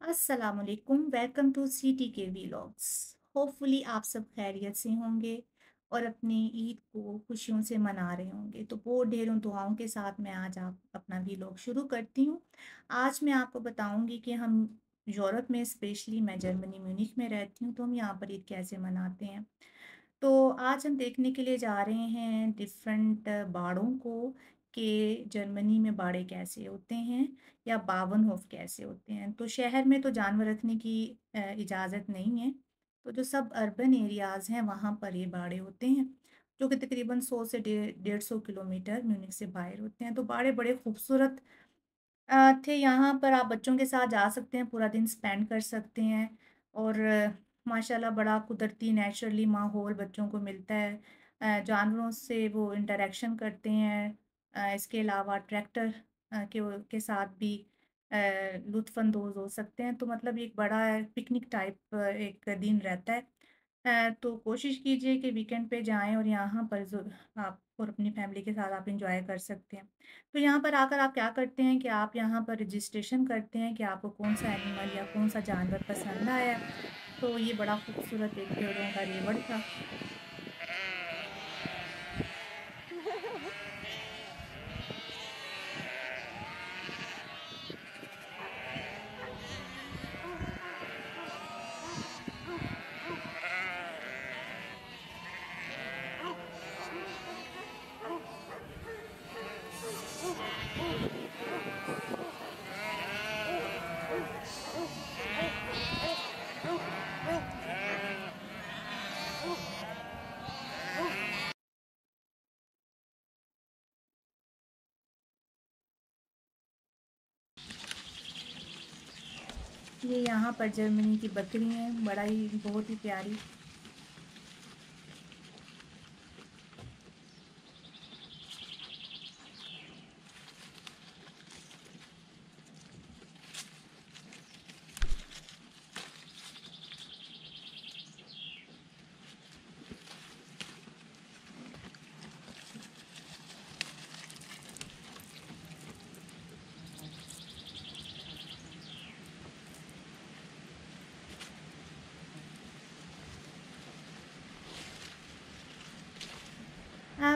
अस्सलामुअलैकुम, welcome to city के vlogs. Hopefully आप सब खैरियत से होंगे और अपनी ईद को खुशियों से मना रहे होंगे। तो बहुत ढेरों दुआओं के साथ मैं आज आप अपना व्लॉग शुरू करती हूँ। आज मैं आपको बताऊँगी कि हम यूरोप में, स्पेशली मैं जर्मनी म्यूनिख में रहती हूँ, तो हम यहाँ पर ईद कैसे मनाते हैं। तो आज हम देखने के लिए जा रहे हैं डिफरेंट बाड़ों को, कि जर्मनी में बाड़े कैसे होते हैं या बावनहोफ कैसे होते हैं। तो शहर में तो जानवर रखने की इजाज़त नहीं है। तो जो सब अर्बन एरियाज़ हैं वहाँ पर ये बाड़े होते हैं, जो कि तकरीबन 100 से 150 किलोमीटर म्यूनिख से बाहर होते हैं। तो बाड़े बड़े खूबसूरत थे। यहाँ पर आप बच्चों के साथ जा सकते हैं, पूरा दिन स्पेंड कर सकते हैं और माशाल्लाह बड़ा कुदरती नेचुरली माहौल बच्चों को मिलता है। जानवरों से वो इंटरेक्शन करते हैं। इसके अलावा ट्रैक्टर के साथ भी लुत्फ़अंदोज़ हो सकते हैं। तो मतलब एक बड़ा पिकनिक टाइप एक दिन रहता है। तो कोशिश कीजिए कि वीकेंड पे जाएँ और यहाँ पर आप और अपनी फैमिली के साथ आप एन्जॉय कर सकते हैं। तो यहाँ पर आकर आप क्या करते हैं कि आप यहाँ पर रजिस्ट्रेशन करते हैं कि आपको कौन-सा एनिमल या कौन-सा जानवर पसंद आया है। तो ये बड़ा खूबसूरत एक भेड़ों का रेवड़ था। ये यहाँ पर जर्मनी की बकरी हैं, बड़ा ही बहुत ही प्यारी।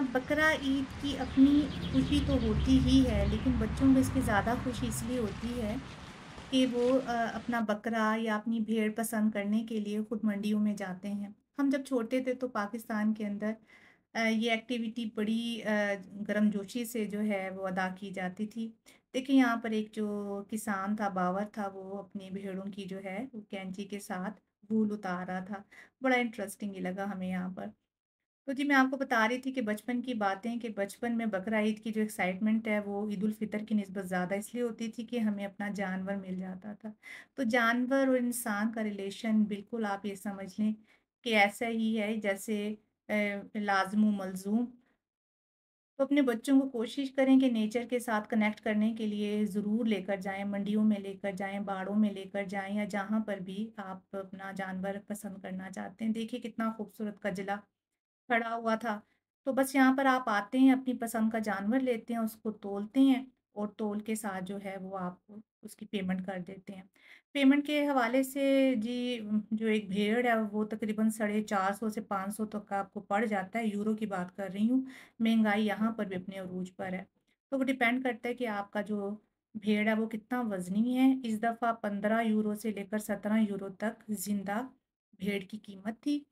बकरा ईद की अपनी खुशी तो होती ही है, लेकिन बच्चों को इसकी ज़्यादा खुशी इसलिए होती है कि वो अपना बकरा या अपनी भेड़ पसंद करने के लिए खुद मंडियों में जाते हैं। हम जब छोटे थे तो पाकिस्तान के अंदर ये एक्टिविटी बड़ी गर्मजोशी से जो है वो अदा की जाती थी। देखिए यहाँ पर एक जो किसान था, बावर था, वो अपनी भेड़ों की जो है वो कैंची के साथ वूल उतार रहा था। बड़ा इंटरेस्टिंग ही लगा हमें यहाँ पर। तो जी मैं आपको बता रही थी कि बचपन की बातें, कि बचपन में बकरा ईद की जो एक्साइटमेंट है वो ईद उल फ़ितर की निस्बत ज़्यादा इसलिए होती थी कि हमें अपना जानवर मिल जाता था। तो जानवर और इंसान का रिलेशन बिल्कुल आप ये समझ लें कि ऐसा ही है जैसे लाज़िम व मलज़ूम। तो अपने बच्चों को कोशिश करें कि नेचर के साथ कनेक्ट करने के लिए ज़रूर लेकर जाएँ, मंडियों में लेकर जाएँ, बाड़ों में लेकर जाएँ या जहाँ पर भी आप अपना जानवर पसंद करना चाहते हैं। देखिए कितना खूबसूरत कजला खड़ा हुआ था। तो बस यहाँ पर आप आते हैं, अपनी पसंद का जानवर लेते हैं, उसको तौलते हैं और तौल के साथ जो है वो आप उसकी पेमेंट कर देते हैं। पेमेंट के हवाले से जी जो एक भेड़ है वो तकरीबन 450 से 500 तक का आपको पड़ जाता है, यूरो की बात कर रही हूँ। महँगाई यहाँ पर भी अपने अरूज पर है। तो वो डिपेंड करता है कि आपका जो भेड़ है वो कितना वज़नी है। इस दफ़ा 15 यूरो से लेकर 17 यूरो तक ज़िंदा भेड़ की कीमत थी।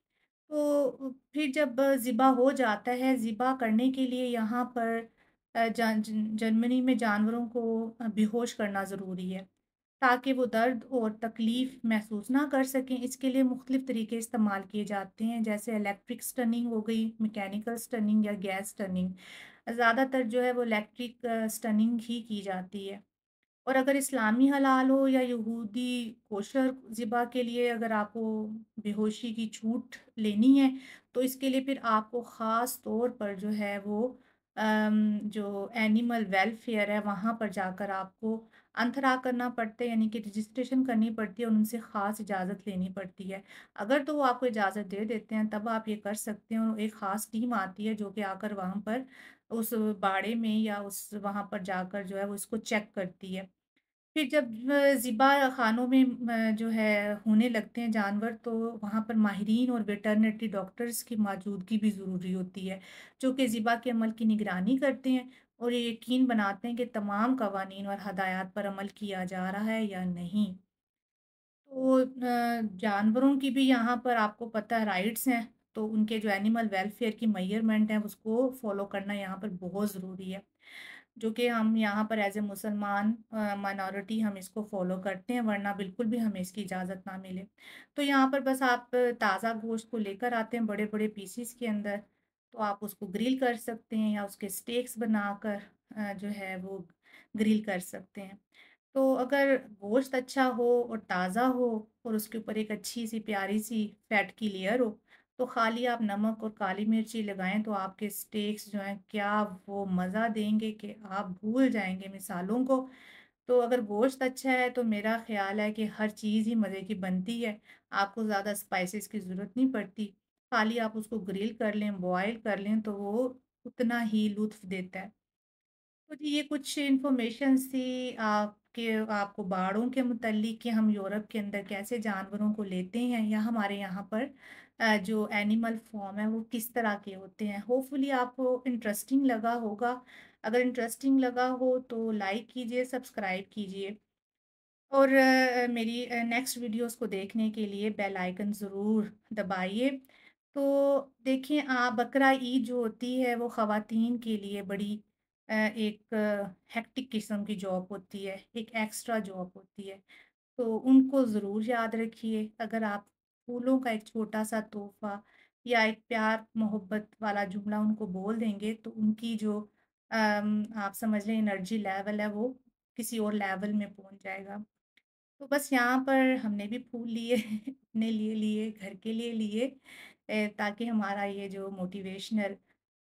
तो फिर जब ज़िबा हो जाता है, ज़िबा करने के लिए यहाँ पर जर्मनी में जानवरों को बेहोश करना ज़रूरी है, ताकि वो दर्द और तकलीफ़ महसूस ना कर सकें। इसके लिए मुख्तलिफ़ तरीके इस्तेमाल किए जाते हैं, जैसे इलेक्ट्रिक स्टनिंग हो गई, मैकेनिकल स्टनिंग या गैस स्टनिंग। ज़्यादातर जो है वो इलेक्ट्रिक स्टनिंग ही की जाती है। और अगर इस्लामी हलाल हो या यहूदी कोशर ज़िबा के लिए अगर आपको बेहोशी की छूट लेनी है, तो इसके लिए फिर आपको ख़ास तौर पर जो है वो जो एनिमल वेलफेयर है वहाँ पर जाकर आपको अंतरा करना पड़ता है, यानी कि रजिस्ट्रेशन करनी पड़ती है और उनसे ख़ास इजाज़त लेनी पड़ती है। अगर तो वो आपको इजाज़त दे देते हैं तब आप ये कर सकते हैं, और एक ख़ास टीम आती है जो कि आकर वहाँ पर उस बाड़े में या उस वहाँ पर जाकर जो है वो इसको चेक करती है। फिर जब ज़िबा खानों में जो है होने लगते हैं जानवर, तो वहाँ पर माहिरीन और वेटरनरी डॉक्टर्स की मौजूदगी भी ज़रूरी होती है, जो कि ज़िबा के अमल की निगरानी करते हैं और ये यकीन बनाते हैं कि तमाम कवानीन और हदायत पर अमल किया जा रहा है या नहीं। तो जानवरों की भी यहाँ पर आपको पता है राइट्स हैं, तो उनके जो एनिमल वेलफेयर की मेजरमेंट है उसको फॉलो करना यहाँ पर बहुत ज़रूरी है। जो कि हम यहाँ पर एज़ ए मुसलमान माइनॉरिटी हम इसको फ़ॉलो करते हैं, वरना बिल्कुल भी हमें इसकी इजाज़त ना मिले। तो यहाँ पर बस आप ताज़ा गोश्त को लेकर आते हैं बड़े-बड़े पीसेस के अंदर, तो आप उसको ग्रिल कर सकते हैं या उसके स्टेक्स बनाकर जो है वो ग्रिल कर सकते हैं। तो अगर गोश्त अच्छा हो और ताज़ा हो और उसके ऊपर एक अच्छी-सी प्यारी-सी फ़ैट की लेयर हो, तो खाली आप नमक और काली मिर्ची लगाएँ तो आपके स्टेक्स जो हैं क्या वो मज़ा देंगे कि आप भूल जाएँगे मिसालों को। तो अगर गोश्त अच्छा है तो मेरा ख़्याल है कि हर चीज़ ही मज़े की बनती है। आपको ज़्यादा स्पाइसेस की ज़रूरत नहीं पड़ती। खाली आप उसको ग्रिल कर लें, बॉयल कर लें तो वो उतना ही लुत्फ़ देता है। तो जी ये कुछ इन्फॉर्मेशन थी आपके आपको बाड़ों के मुतल्लिक कि हम यूरोप के अंदर कैसे जानवरों को लेते हैं या हमारे यहाँ पर जो एनिमल फॉर्म है वो किस तरह के होते हैं। होपफुली आपको इंटरेस्टिंग लगा होगा। अगर इंटरेस्टिंग लगा हो तो लाइक कीजिए, सब्सक्राइब कीजिए और मेरी नेक्स्ट वीडियोस को देखने के लिए बेल आइकन ज़रूर दबाइए। तो देखिए बकरा ईद जो होती है वो ख़वातीन के लिए बड़ी एक हेक्टिक किस्म की जॉब होती है, एक एक्स्ट्रा जॉब होती है। तो उनको ज़रूर याद रखिए। अगर आप फूलों का एक छोटा-सा तोहफ़ा या एक प्यार मोहब्बत वाला जुमला उनको बोल देंगे तो उनकी जो आप समझ लें एनर्जी लेवल है वो किसी और लेवल में पहुँच जाएगा। तो बस यहाँ पर हमने भी फूल लिए अपने लिए लिए, घर के लिए लिए ताकि हमारा ये जो मोटिवेशनल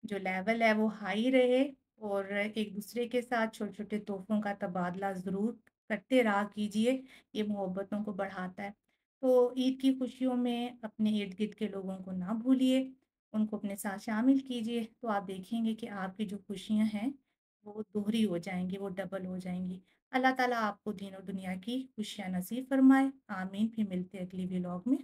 जो लेवल है वो हाई रहे और एक-दूसरे के साथ छोटे-छोटे तोहफ़ों का तबादला ज़रूर करते रहा कीजिए, ये मोहब्बतों को बढ़ाता है। तो ईद की खुशियों में अपने इर्द-गिर्द के लोगों को ना भूलिए, उनको अपने साथ शामिल कीजिए, तो आप देखेंगे कि आपकी जो खुशियाँ हैं, वो दोहरी हो जाएँगी, वो डबल हो जाएँगी। अल्लाह ताला आपको दीन और दुनिया की खुशियाँ नसीब फरमाए। आमीन। फिर मिलते हैं अगली व्लॉग में।